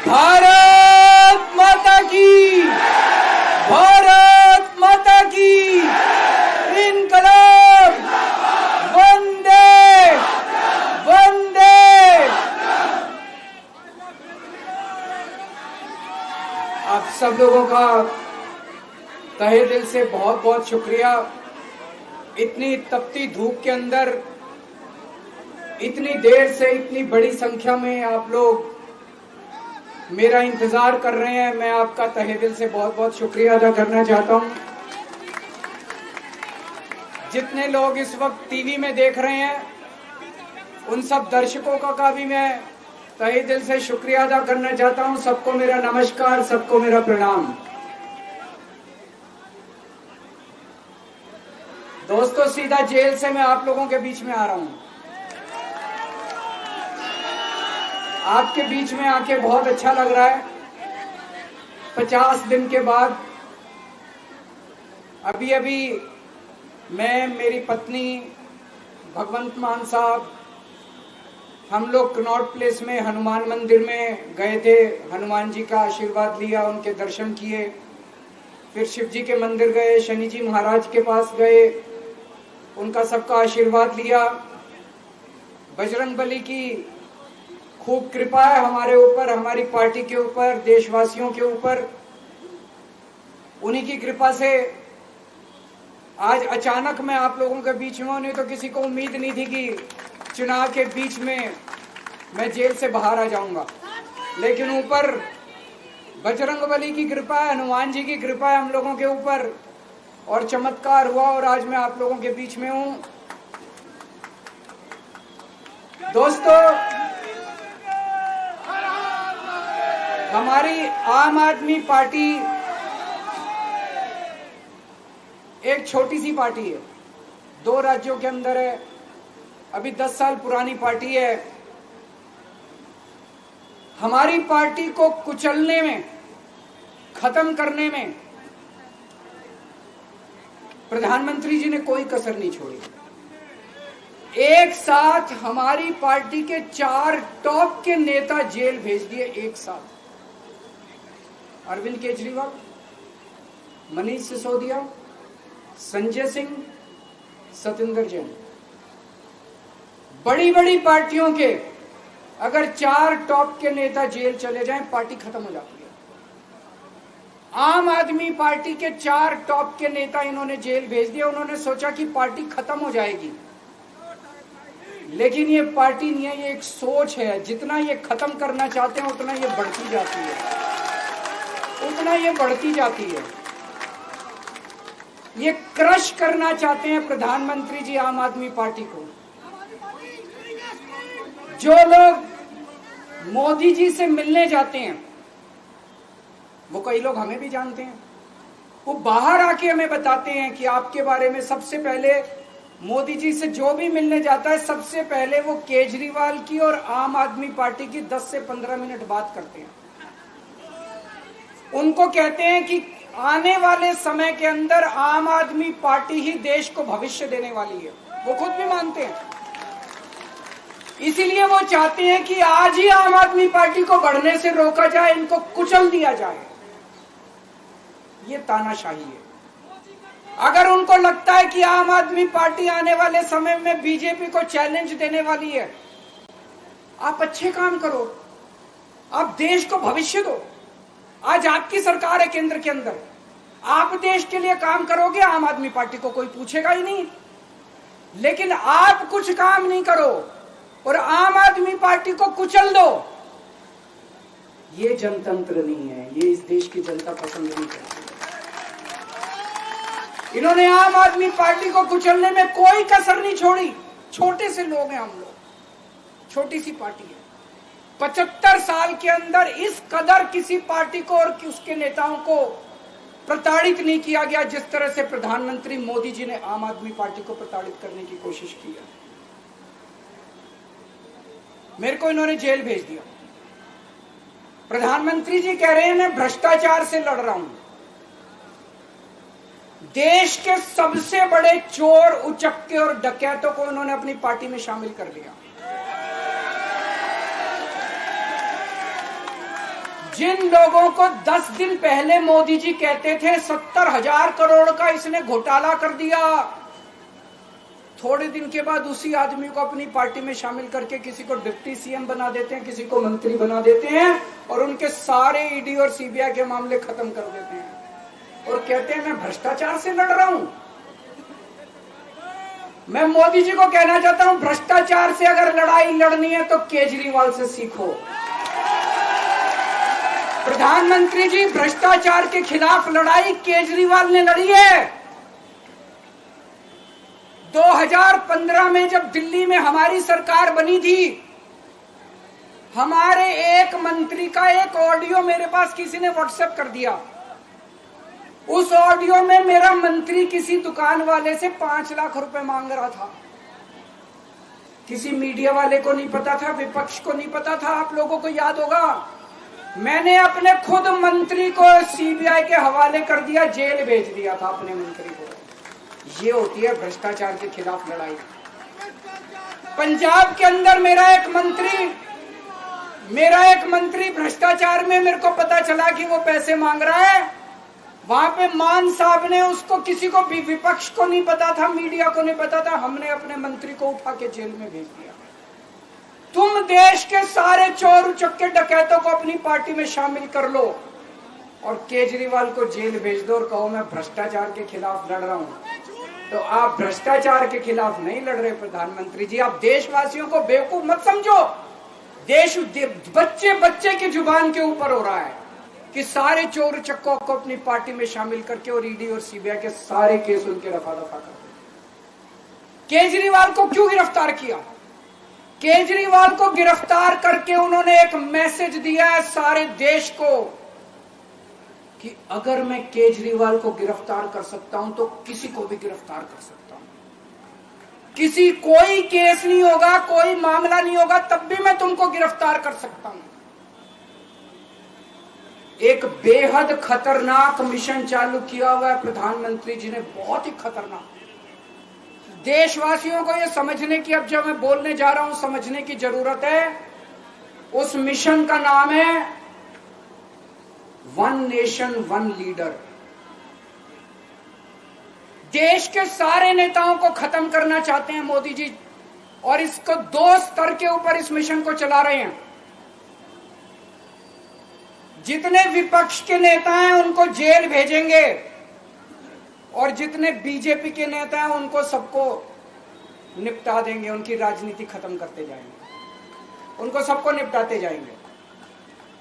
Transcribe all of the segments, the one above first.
भारत माता की, भारत माता की, इनकलाब, वंदे वंदे। आप सब लोगों का तहे दिल से बहुत बहुत शुक्रिया। इतनी तपती धूप के अंदर इतनी देर से इतनी बड़ी संख्या में आप लोग मेरा इंतजार कर रहे हैं। मैं आपका तहे दिल से बहुत बहुत शुक्रिया अदा करना चाहता हूं। जितने लोग इस वक्त टीवी में देख रहे हैं उन सब दर्शकों का भी मैं तहे दिल से शुक्रिया अदा करना चाहता हूं। सबको मेरा नमस्कार, सबको मेरा प्रणाम। दोस्तों, सीधा जेल से मैं आप लोगों के बीच में आ रहा हूं। आपके बीच में आके बहुत अच्छा लग रहा है। 50 दिन के बाद अभी अभी मैं, मेरी पत्नी, भगवंत मान साहब, हम लोग कनॉट प्लेस में हनुमान मंदिर में गए थे। हनुमान जी का आशीर्वाद लिया, उनके दर्शन किए। फिर शिव जी के मंदिर गए, शनि जी महाराज के पास गए, उनका सबका आशीर्वाद लिया। बजरंगबली की खूब कृपा है हमारे ऊपर, हमारी पार्टी के ऊपर, देशवासियों के ऊपर। उन्हीं की कृपा से आज अचानक मैं आप लोगों के बीच में हूं। नहीं तो किसी को उम्मीद नहीं थी कि चुनाव के बीच में मैं जेल से बाहर आ जाऊंगा, लेकिन ऊपर बजरंगबली की कृपा है, हनुमान जी की कृपा है हम लोगों के ऊपर, और चमत्कार हुआ और आज मैं आप लोगों के बीच में हूं। दोस्तों, हमारी आम आदमी पार्टी एक छोटी सी पार्टी है, 2 राज्यों के अंदर है, अभी 10 साल पुरानी पार्टी है। हमारी पार्टी को कुचलने में, खत्म करने में प्रधानमंत्री जी ने कोई कसर नहीं छोड़ी। एक साथ हमारी पार्टी के 4 टॉप के नेता जेल भेज दिए एक साथ। अरविंद केजरीवाल, मनीष सिसोदिया, संजय सिंह, सतिंदर जैन। बड़ी बड़ी पार्टियों के अगर 4 टॉप के नेता जेल चले जाएं, पार्टी खत्म हो जाती है। आम आदमी पार्टी के 4 टॉप के नेता इन्होंने जेल भेज दिया। उन्होंने सोचा कि पार्टी खत्म हो जाएगी, लेकिन ये पार्टी नहीं है, ये एक सोच है। जितना ये खत्म करना चाहते हैं उतना ये बढ़ती जाती है, उतना ये बढ़ती जाती है। ये क्रश करना चाहते हैं प्रधानमंत्री जी आम आदमी पार्टी को। जो लोग मोदी जी से मिलने जाते हैं, वो कई लोग हमें भी जानते हैं, वो बाहर आके हमें बताते हैं कि आपके बारे में सबसे पहले मोदी जी से जो भी मिलने जाता है, सबसे पहले वो केजरीवाल की और आम आदमी पार्टी की 10 से 15 मिनट बात करते हैं। उनको कहते हैं कि आने वाले समय के अंदर आम आदमी पार्टी ही देश को भविष्य देने वाली है। वो खुद भी मानते हैं। इसीलिए वो चाहते हैं कि आज ही आम आदमी पार्टी को बढ़ने से रोका जाए, इनको कुचल दिया जाए। ये तानाशाही है। अगर उनको लगता है कि आम आदमी पार्टी आने वाले समय में बीजेपी को चैलेंज देने वाली है, आप अच्छे काम करो, आप देश को भविष्य दो। आज आपकी सरकार है केंद्र के अंदर, आप देश के लिए काम करोगे, आम आदमी पार्टी को कोई पूछेगा ही नहीं। लेकिन आप कुछ काम नहीं करो और आम आदमी पार्टी को कुचल दो, ये जनतंत्र नहीं है, ये इस देश की जनता पसंद नहीं करती। इन्होंने आम आदमी पार्टी को कुचलने में कोई कसर नहीं छोड़ी। छोटे से लोग हैं हम लोग, छोटी सी पार्टी है। 75 साल के अंदर इस कदर किसी पार्टी को और उसके नेताओं को प्रताड़ित नहीं किया गया जिस तरह से प्रधानमंत्री मोदी जी ने आम आदमी पार्टी को प्रताड़ित करने की कोशिश की है। मेरे को इन्होंने जेल भेज दिया। प्रधानमंत्री जी कह रहे हैं मैं भ्रष्टाचार से लड़ रहा हूं। देश के सबसे बड़े चोर, उचक्के और डकैतों को उन्होंने अपनी पार्टी में शामिल कर लिया। जिन लोगों को 10 दिन पहले मोदी जी कहते थे 70,000 करोड़ का इसने घोटाला कर दिया, थोड़े दिन के बाद उसी आदमी को अपनी पार्टी में शामिल करके किसी को डिप्टी सीएम बना देते हैं, किसी को मंत्री बना देते हैं और उनके सारे ईडी और सीबीआई के मामले खत्म कर देते हैं और कहते हैं मैं भ्रष्टाचार से लड़ रहा हूं। मैं मोदी जी को कहना चाहता हूं, भ्रष्टाचार से अगर लड़ाई लड़नी है तो केजरीवाल से सीखो। प्रधानमंत्री जी, भ्रष्टाचार के खिलाफ लड़ाई केजरीवाल ने लड़ी है। 2015 में जब दिल्ली में हमारी सरकार बनी थी, हमारे एक मंत्री का एक ऑडियो मेरे पास किसी ने व्हाट्सएप कर दिया। उस ऑडियो में मेरा मंत्री किसी दुकान वाले से 5 लाख रुपए मांग रहा था। किसी मीडिया वाले को नहीं पता था, विपक्ष को नहीं पता था, आप लोगों को याद होगा। मैंने अपने खुद मंत्री को सीबीआई के हवाले कर दिया, जेल भेज दिया था अपने मंत्री को। ये होती है भ्रष्टाचार के खिलाफ लड़ाई। पंजाब के अंदर मेरा एक मंत्री भ्रष्टाचार में, मेरे को पता चला कि वो पैसे मांग रहा है। वहां पे मान साहब ने उसको, किसी को भी, विपक्ष को नहीं पता था, मीडिया को नहीं पता था, हमने अपने मंत्री को उठा के जेल में भेज दिया। तुम देश के सारे चोर उचक्के डकैतों को अपनी पार्टी में शामिल कर लो और केजरीवाल को जेल भेज दो और कहो मैं भ्रष्टाचार के खिलाफ लड़ रहा हूं। तो आप भ्रष्टाचार के खिलाफ नहीं लड़ रहे प्रधानमंत्री जी, आप देशवासियों को बेवकूफ मत समझो। देश बच्चे बच्चे की जुबान के ऊपर हो रहा है कि सारे चोर चक्कों को अपनी पार्टी में शामिल करके और ईडी और सीबीआई के सारे केस उनके रफा दफा कर दे। केजरीवाल को क्यों गिरफ्तार किया? केजरीवाल को गिरफ्तार करके उन्होंने एक मैसेज दिया है सारे देश को कि अगर मैं केजरीवाल को गिरफ्तार कर सकता हूं तो किसी को भी गिरफ्तार कर सकता हूं। कोई केस नहीं होगा, कोई मामला नहीं होगा, तब भी मैं तुमको गिरफ्तार कर सकता हूं। एक बेहद खतरनाक मिशन चालू किया हुआ है प्रधानमंत्री जी ने, बहुत ही खतरनाक। देशवासियों को यह समझने की, अब जब मैं बोलने जा रहा हूं, समझने की जरूरत है। उस मिशन का नाम है वन नेशन वन लीडर। देश के सारे नेताओं को खत्म करना चाहते हैं मोदी जी और इसको 2 स्तर के ऊपर इस मिशन को चला रहे हैं। जितने विपक्ष के नेता हैं उनको जेल भेजेंगे और जितने बीजेपी के नेता हैं उनको सबको निपटा देंगे, उनकी राजनीति खत्म करते जाएंगे, उनको सबको निपटाते जाएंगे।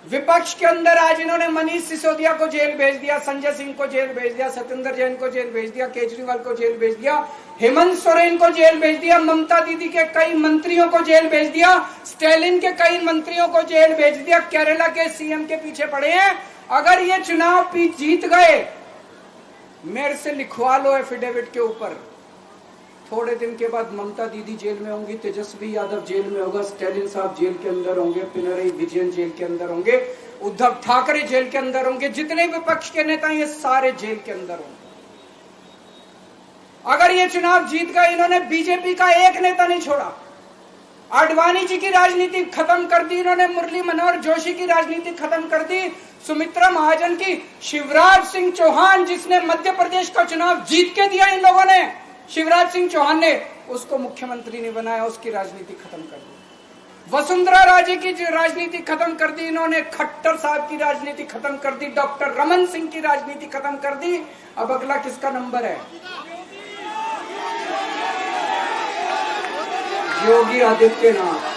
विपक्ष के अंदर आज इन्होंने मनीष सिसोदिया को जेल भेज दिया, संजय सिंह को जेल भेज दिया, सत्येंद्र जैन को जेल भेज दिया, केजरीवाल को जेल भेज दिया, हेमंत सोरेन को जेल भेज दिया, ममता दीदी के कई मंत्रियों को जेल भेज दिया, स्टालिन के कई मंत्रियों को जेल भेज दिया, केरला के सीएम के पीछे पड़े हैं। अगर ये चुनाव जीत गए, मेरे से लिखवा लो एफिडेविट के ऊपर, थोड़े दिन के बाद ममता दीदी जेल में होंगी, तेजस्वी यादव जेल में होगा, स्टालिन साहब जेल के अंदर होंगे, पिनरई विजयन जेल के अंदर होंगे, उद्धव ठाकरे जेल के अंदर होंगे, जितने विपक्ष के नेता ये सारे जेल के अंदर होंगे। अगर ये चुनाव जीत गए, इन्होंने बीजेपी का एक नेता नहीं छोड़ा, आडवाणी जी की राजनीति खत्म कर दी इन्होंने, मुरली मनोहर जोशी की राजनीति खत्म कर दी, सुमित्रा महाजन की, शिवराज सिंह चौहान जिसने मध्य प्रदेश का चुनाव जीत के दिया इन लोगों ने, शिवराज सिंह चौहान ने उसको मुख्यमंत्री नहीं बनाया, उसकी राजनीति खत्म कर दी। वसुंधरा राजे की राजनीति खत्म कर दी इन्होंने, खट्टर साहब की राजनीति खत्म कर दी, डॉक्टर रमन सिंह की राजनीति खत्म कर दी। अब अगला किसका नंबर है? योगी आदित्यनाथ।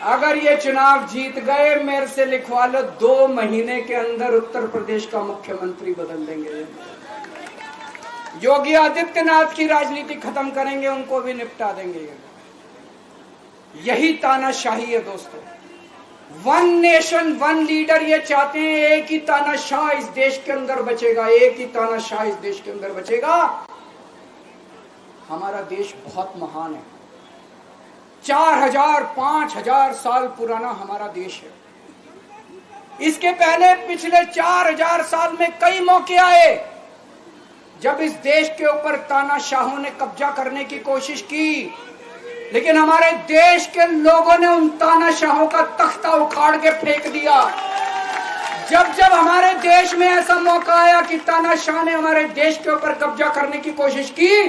अगर ये चुनाव जीत गए, मेरे से लिखवा लो, 2 महीने के अंदर उत्तर प्रदेश का मुख्यमंत्री बदल देंगे। योगी आदित्यनाथ की राजनीति खत्म करेंगे, उनको भी निपटा देंगे। यही तानाशाही है दोस्तों। वन नेशन वन लीडर ये चाहते हैं, एक ही तानाशाह इस देश के अंदर बचेगा, एक ही तानाशाह इस देश के अंदर बचेगा। हमारा देश बहुत महान है, 4000 5000 साल पुराना हमारा देश है। इसके पहले पिछले 4000 साल में कई मौके आए जब इस देश के ऊपर तानाशाहों ने कब्जा करने की कोशिश की, लेकिन हमारे देश के लोगों ने उन तानाशाहों का तख्ता उखाड़ के फेंक दिया। जब जब हमारे देश में ऐसा मौका आया कि तानाशाह ने हमारे देश के ऊपर कब्जा करने की कोशिश की,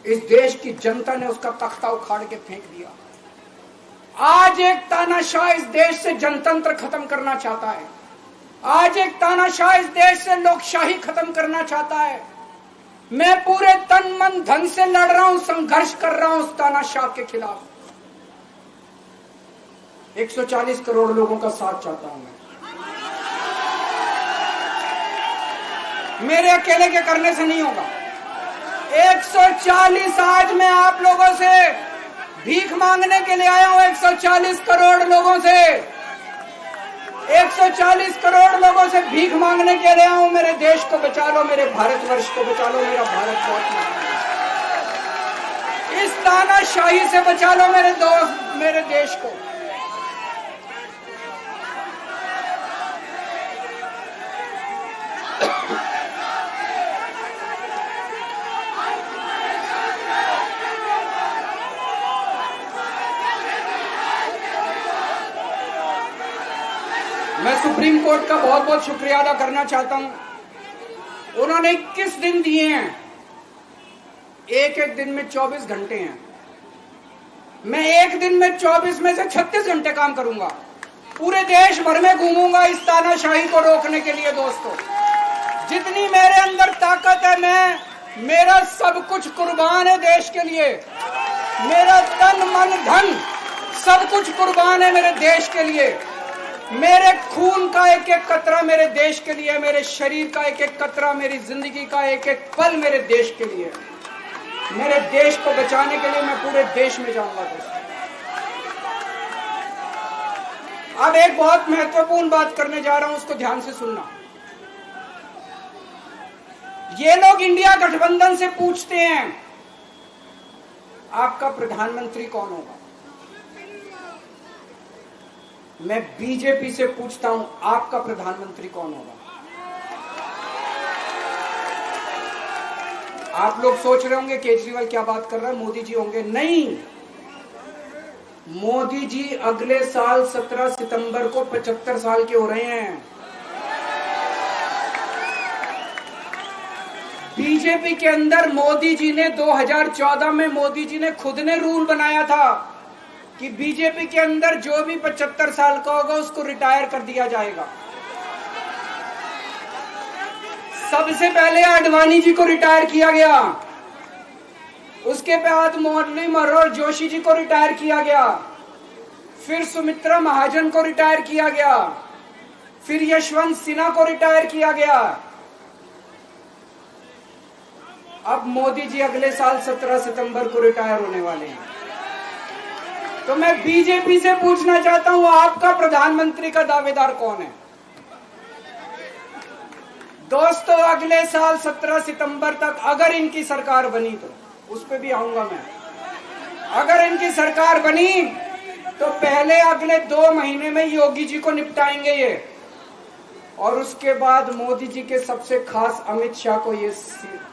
इस देश की जनता ने उसका तख्ता उखाड़ के फेंक दिया। आज एक तानाशाह इस देश से जनतंत्र खत्म करना चाहता है। आज एक तानाशाह इस देश से लोकशाही खत्म करना चाहता है। मैं पूरे तन मन धन से लड़ रहा हूं, संघर्ष कर रहा हूं उस तानाशाह के खिलाफ। 140 करोड़ लोगों का साथ चाहता हूं मैं। मेरे अकेले के करने से नहीं होगा। 140 आज मैं आप लोगों से भीख मांगने के लिए आया हूं। 140 करोड़ लोगों से 140 करोड़ लोगों से भीख मांगने के लिए आया हूं। मेरे देश को बचा लो, मेरे भारतवर्ष को बचा लो, मेरा भारत बहुत महान है। इस तानाशाही से बचा लो मेरे दोस्त, मेरे देश को। मैं सुप्रीम कोर्ट का बहुत बहुत शुक्रिया अदा करना चाहता हूं। उन्होंने 21 दिन दिए हैं, एक एक दिन में 24 घंटे हैं। मैं एक दिन में 24 में से 36 घंटे काम करूंगा। पूरे देश भर में घूमूंगा इस तानाशाही को रोकने के लिए। दोस्तों, जितनी मेरे अंदर ताकत है, मेरा सब कुछ कुर्बान है देश के लिए। मेरा तन मन धन सब कुछ कुर्बान है मेरे देश के लिए। मेरे खून का एक एक कतरा मेरे देश के लिए, मेरे शरीर का एक एक कतरा, मेरी जिंदगी का एक एक पल मेरे देश के लिए। मेरे देश को बचाने के लिए मैं पूरे देश में जाऊंगा। दोस्तों, अब एक बहुत महत्वपूर्ण बात करने जा रहा हूं, उसको ध्यान से सुनना। ये लोग इंडिया गठबंधन से पूछते हैं आपका प्रधानमंत्री कौन होगा। मैं बीजेपी से पूछता हूं आपका प्रधानमंत्री कौन होगा। आप लोग सोच रहे होंगे केजरीवाल क्या बात कर रहा है, मोदी जी होंगे। नहीं, मोदी जी अगले साल 17 सितंबर को 75 साल के हो रहे हैं। बीजेपी के अंदर मोदी जी ने 2014 में मोदी जी ने खुद ने रूल बनाया था कि बीजेपी के अंदर जो भी 75 साल का होगा उसको रिटायर कर दिया जाएगा। सबसे पहले आडवाणी जी को रिटायर किया गया, उसके बाद मुरली मनोहर जोशी जी को रिटायर किया गया, फिर सुमित्रा महाजन को रिटायर किया गया, फिर यशवंत सिन्हा को रिटायर किया गया। अब मोदी जी अगले साल 17 सितंबर को रिटायर होने वाले हैं। तो मैं बीजेपी से पूछना चाहता हूं आपका प्रधानमंत्री का दावेदार कौन है। दोस्तों, अगले साल 17 सितंबर तक अगर इनकी सरकार बनी, तो उस पर भी आऊंगा मैं। अगर इनकी सरकार बनी तो पहले अगले 2 महीने में योगी जी को निपटाएंगे ये, और उसके बाद मोदी जी के सबसे खास अमित शाह को ये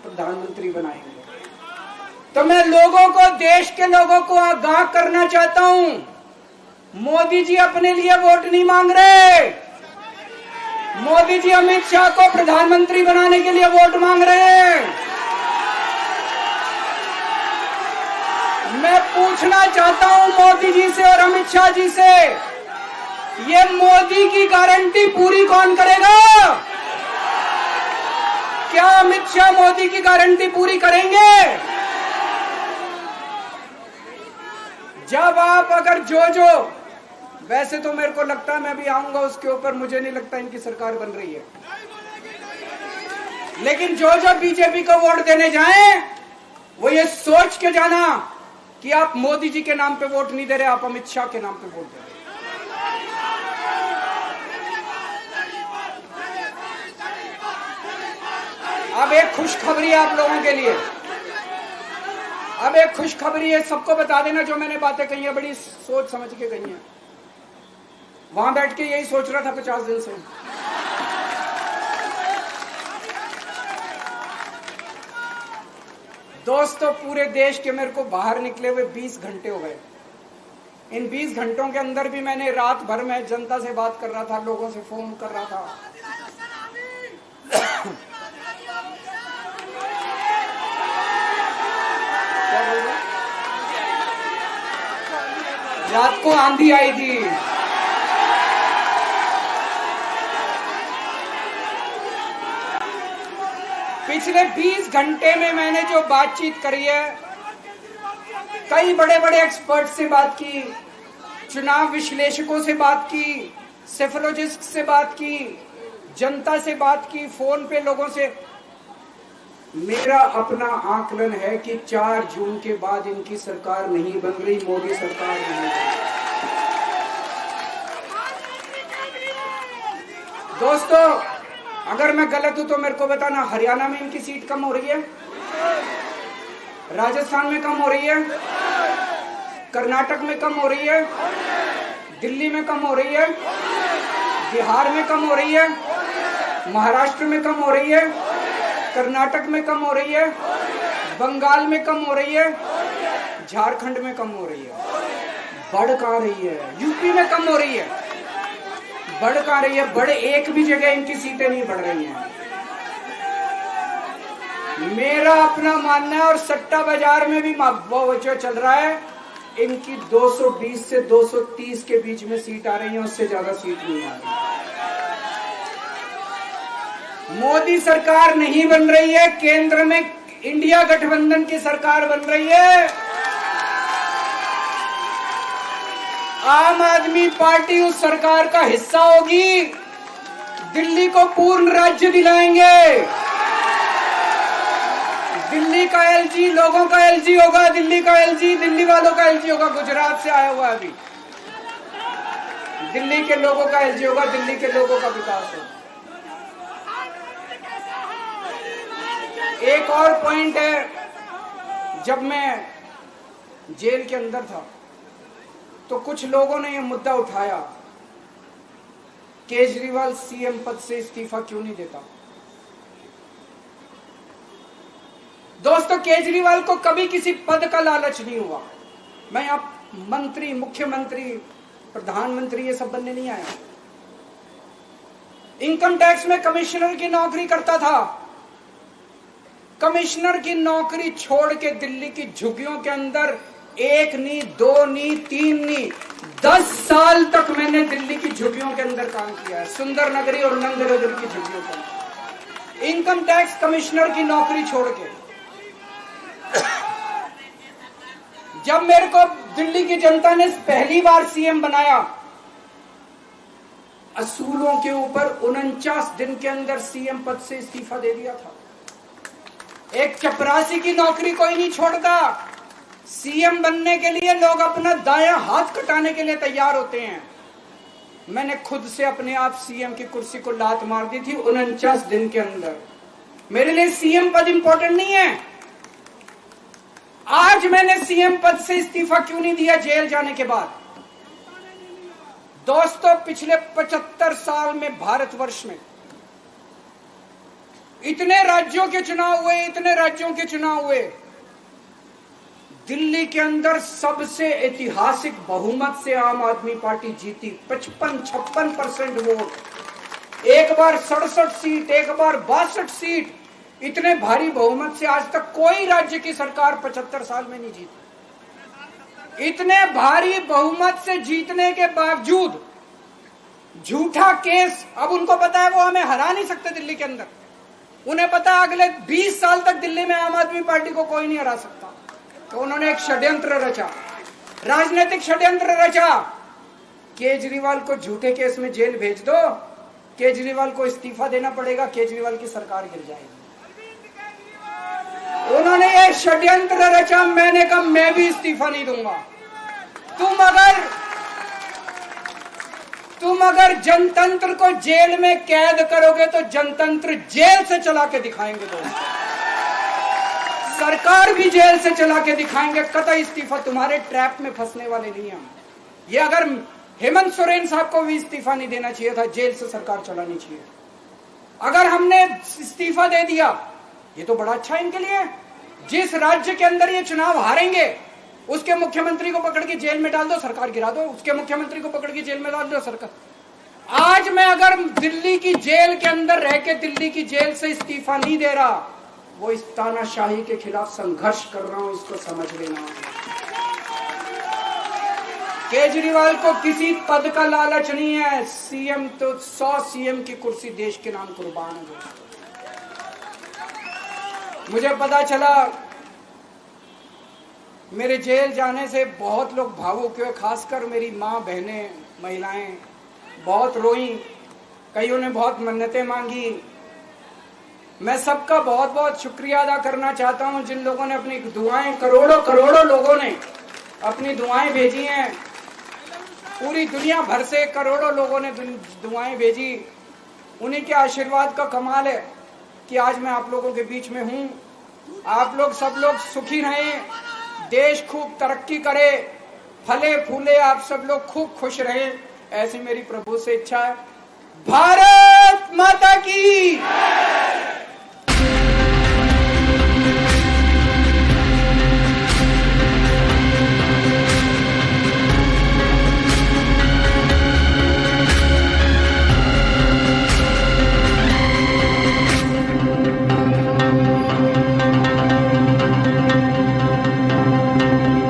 प्रधानमंत्री बनाएंगे। तो मैं लोगों को, देश के लोगों को आगाह करना चाहता हूं, मोदी जी अपने लिए वोट नहीं मांग रहे। मोदी जी अमित शाह को प्रधानमंत्री बनाने के लिए वोट मांग रहे हैं। मैं पूछना चाहता हूं मोदी जी से और अमित शाह जी से, ये मोदी की गारंटी पूरी कौन करेगा? क्या अमित शाह मोदी की गारंटी पूरी करेंगे? जब आप अगर जो वैसे तो मेरे को लगता है मैं भी आऊंगा उसके ऊपर, मुझे नहीं लगता इनकी सरकार बन रही है, लेकिन जो बीजेपी को वोट देने जाएं वो ये सोच के जाना कि आप मोदी जी के नाम पे वोट नहीं दे रहे, आप अमित शाह के नाम पे वोट दे रहे। अब एक खुशखबरी है आप लोगों के लिए, अब एक खुशखबरी है। सबको बता देना जो मैंने बातें कही है, बड़ी सोच समझ के कही है। वहां बैठ के यही सोच रहा था 50 दिन से। दोस्तों, पूरे देश के मेरे को बाहर निकले हुए 20 घंटे हो गए। इन 20 घंटों के अंदर भी मैंने रात भर में जनता से बात कर रहा था, लोगों से फोन कर रहा था। रात को आंधी आई थी। पिछले 20 घंटे में मैंने जो बातचीत करी है, कई बड़े बड़े एक्सपर्ट से बात की, चुनाव विश्लेषकों से बात की, सेफोलॉजिस्ट से बात की, जनता से बात की, फोन पे लोगों से। मेरा अपना आकलन है कि 4 जून के बाद इनकी सरकार नहीं बन रही, मोदी सरकार नहीं बन रही। दोस्तों, अगर मैं गलत हूं तो मेरे को बताना। हरियाणा में इनकी सीट कम हो रही है, राजस्थान में कम हो रही है, कर्नाटक में कम हो रही है, दिल्ली में कम हो रही है, बिहार में कम हो रही है, महाराष्ट्र में कम हो रही है, कर्नाटक में कम हो रही है, बंगाल में कम हो रही है, झारखंड में कम हो रही है। बढ़ कहां रही है? यूपी में कम हो रही है, बढ़ कहां रही है? बड़े एक भी जगह इनकी सीटें नहीं बढ़ रही हैं। मेरा अपना मानना है, और सट्टा बाजार में भी जो चल रहा है, इनकी 220 से 230 के बीच में सीट आ रही है, उससे ज्यादा सीट नहीं आ रही। मोदी सरकार नहीं बन रही है, केंद्र में इंडिया गठबंधन की सरकार बन रही है। आम आदमी पार्टी उस सरकार का हिस्सा होगी। दिल्ली को पूर्ण राज्य दिलाएंगे। दिल्ली का एलजी लोगों का एलजी होगा, दिल्ली का एलजी दिल्ली वालों का एलजी होगा। गुजरात से आया हुआ अभी, दिल्ली के लोगों का एलजी होगा, दिल्ली के लोगों का विकास होगा। एक और पॉइंट है, जब मैं जेल के अंदर था तो कुछ लोगों ने यह मुद्दा उठाया, केजरीवाल सीएम पद से इस्तीफा क्यों नहीं देता। दोस्तों, केजरीवाल को कभी किसी पद का लालच नहीं हुआ। मैं आप मंत्री, मुख्यमंत्री, प्रधानमंत्री ये सब बनने नहीं आया। इनकम टैक्स में कमिश्नर की नौकरी करता था। कमिश्नर की नौकरी छोड़ के दिल्ली की झुग्गियों के अंदर 1 नहीं, 2 नहीं, 3 नहीं, 10 साल तक मैंने दिल्ली की झुग्गियों के अंदर काम किया है, सुंदर नगरी और नंद नगरी की झुग्गियों के अंदर, इनकम टैक्स कमिश्नर की नौकरी छोड़ के। जब मेरे को दिल्ली की जनता ने पहली बार सीएम बनाया, असूलों के ऊपर 49 दिन के अंदर सीएम पद से इस्तीफा दे दिया था। एक चपरासी की नौकरी कोई नहीं छोड़ता। सीएम बनने के लिए लोग अपना दायां हाथ कटाने के लिए तैयार होते हैं। मैंने खुद से अपने आप सीएम की कुर्सी को लात मार दी थी 49 दिन के अंदर। मेरे लिए सीएम पद इंपॉर्टेंट नहीं है। आज मैंने सीएम पद से इस्तीफा क्यों नहीं दिया जेल जाने के बाद? दोस्तों, पिछले 75 साल में भारतवर्ष में इतने राज्यों के चुनाव हुए, इतने राज्यों के चुनाव हुए, दिल्ली के अंदर सबसे ऐतिहासिक बहुमत से आम आदमी पार्टी जीती। 55-56% वोट, एक बार 67 सीट, एक बार 62 सीट। इतने भारी बहुमत से आज तक कोई राज्य की सरकार 75 साल में नहीं जीती। इतने भारी बहुमत से जीतने के बावजूद झूठा केस, अब उनको पता है वो हमें हरा नहीं सकते दिल्ली के अंदर। उन्हें पता है अगले 20 साल तक दिल्ली में आम आदमी पार्टी को कोई नहीं हरा सकता। तो उन्होंने एक षड्यंत्र रचा, राजनीतिक षड्यंत्र रचा। केजरीवाल को झूठे केस में जेल भेज दो, केजरीवाल को इस्तीफा देना पड़ेगा, केजरीवाल की सरकार गिर जाएगी। उन्होंने ये षड्यंत्र रचा। मैंने कहा मैं भी इस्तीफा नहीं दूंगा। तुम अगर जनतंत्र को जेल में कैद करोगे तो जनतंत्र जेल से चला के दिखाएंगे। दोस्तों, सरकार भी जेल से चला के दिखाएंगे। कतई इस्तीफा, तुम्हारे ट्रैप में फंसने वाले नहीं हम। ये अगर हेमंत सोरेन साहब को भी इस्तीफा नहीं देना चाहिए था, जेल से सरकार चलानी चाहिए। अगर हमने इस्तीफा दे दिया, ये तो बड़ा अच्छा इनके लिए, जिस राज्य के अंदर ये चुनाव हारेंगे उसके मुख्यमंत्री को पकड़ के जेल में डाल दो, सरकार गिरा दो। उसके मुख्यमंत्री को पकड़ के जेल में डाल दो, सरकार। आज मैं अगर दिल्ली की जेल के अंदर रह के दिल्ली की जेल से इस्तीफा नहीं दे रहा, वो इस तानाशाही के खिलाफ संघर्ष कर रहा हूं, इसको समझ लेना। केजरीवाल को किसी पद का लालच नहीं है। सीएम तो 100 सीएम की कुर्सी देश के नाम कुर्बान है। मुझे पता चला मेरे जेल जाने से बहुत लोग भावुक हुए, खासकर मेरी माँ, बहनें, महिलाएं बहुत रोई, कईयों ने बहुत मन्नतें मांगी। मैं सबका बहुत बहुत शुक्रिया अदा करना चाहता हूं जिन लोगों ने अपनी दुआएं, करोड़ों लोगों ने अपनी दुआएं भेजी हैं। पूरी दुनिया भर से करोड़ों लोगों ने दुआएं भेजी। उन्हीं के आशीर्वाद का कमाल है कि आज मैं आप लोगों के बीच में हूं। आप लोग सब लोग सुखी रहें, देश खूब तरक्की करे, फले फूले, आप सब लोग खूब खुश रहें, ऐसी मेरी प्रभु से इच्छा है। भारत